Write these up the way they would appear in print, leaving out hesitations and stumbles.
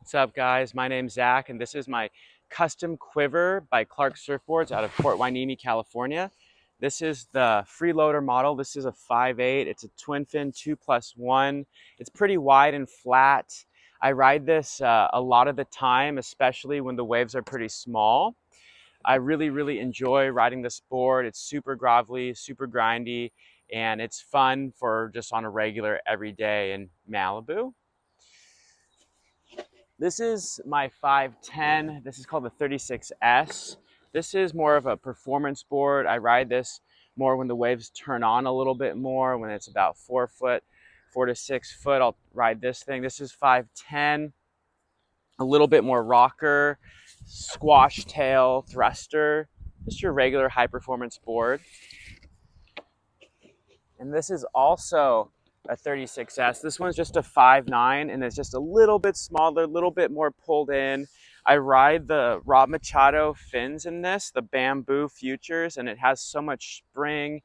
What's up, guys? My name's Zach, and this is my custom quiver by Clark Surfboards out of Port Hueneme, California. This is the freeloader model. This is a 5'8". It's a twin fin 2+1. It's pretty wide and flat. I ride this a lot of the time, especially when the waves are pretty small. I really enjoy riding this board. It's super grovelly, super grindy, and it's fun for just on a regular everyday in Malibu. This is my 5'10". This is called the 36S. This is more of a performance board. I ride this more when the waves turn on a little bit more, when it's about 4 to 6 foot. I'll ride this thing. This is 5'10", a little bit more rocker, squash tail, thruster, just your regular high performance board. And this is also a 36S. This one's just a 5'9", and it's just a little bit smaller, a little bit more pulled in. I ride the Rob Machado fins in this, the Bamboo Futures, and it has so much spring,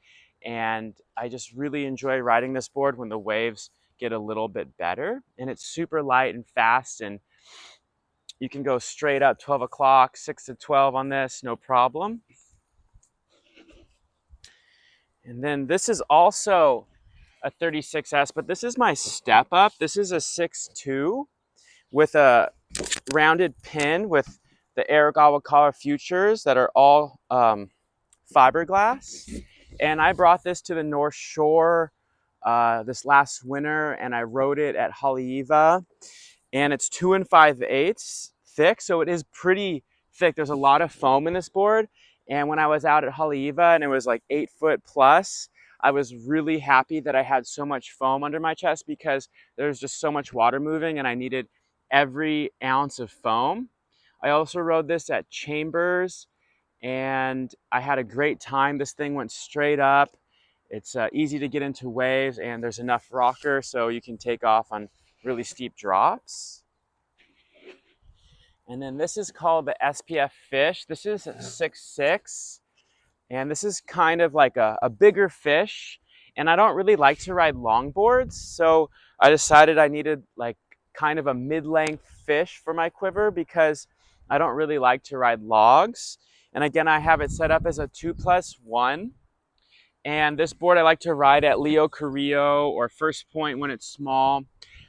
and I just really enjoy riding this board when the waves get a little bit better. And it's super light and fast, and you can go straight up 12 o'clock, 6 to 12 on this, no problem. And then this is also a 36S, but this is my step up. This is a 6'2" with a rounded pin with the Aragawa Futures that are all fiberglass. And I brought this to the North Shore this last winter, and I rode it at Haleiwa. And it's 2 5/8 thick, so it is pretty thick. There's a lot of foam in this board. And when I was out at Haleiwa and it was like 8 foot plus, I was really happy that I had so much foam under my chest because there's just so much water moving and I needed every ounce of foam. I also rode this at Chambers and I had a great time. This thing went straight up. It's easy to get into waves, and there's enough rocker so you can take off on really steep drops. And then this is called the SPF Fish. This is 6'6", and this is kind of like a bigger fish. And I don't really like to ride longboards, so I decided I needed like kind of a mid-length fish for my quiver because I don't really like to ride logs. And again, I have it set up as a 2+1. And this board I like to ride at Leo Carrillo or First Point when it's small.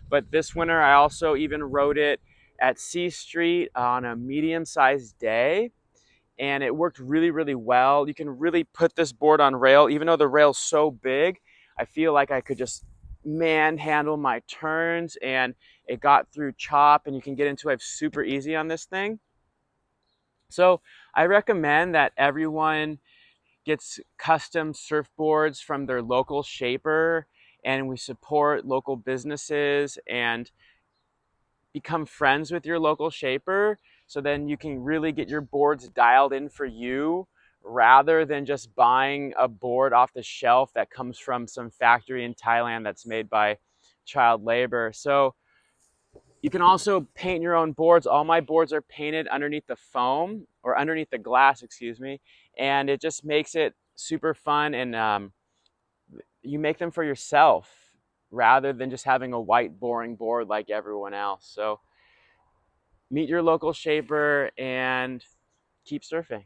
But this winter I also even rode it at C Street on a medium-sized day, and it worked really well. You can really put this board on rail. Even though the rail's so big, I feel like I could just manhandle my turns, and it got through chop, and you can get into it super easy on this thing. So I recommend that everyone gets custom surfboards from their local shaper, and we support local businesses and become friends with your local shaper, so then you can really get your boards dialed in for you rather than just buying a board off the shelf that comes from some factory in Thailand that's made by child labor. So you can also paint your own boards. All my boards are painted underneath the foam, or underneath the glass, excuse me, and it just makes it super fun, and you make them for yourself rather than just having a white boring board like everyone else. So meet your local shaper and keep surfing.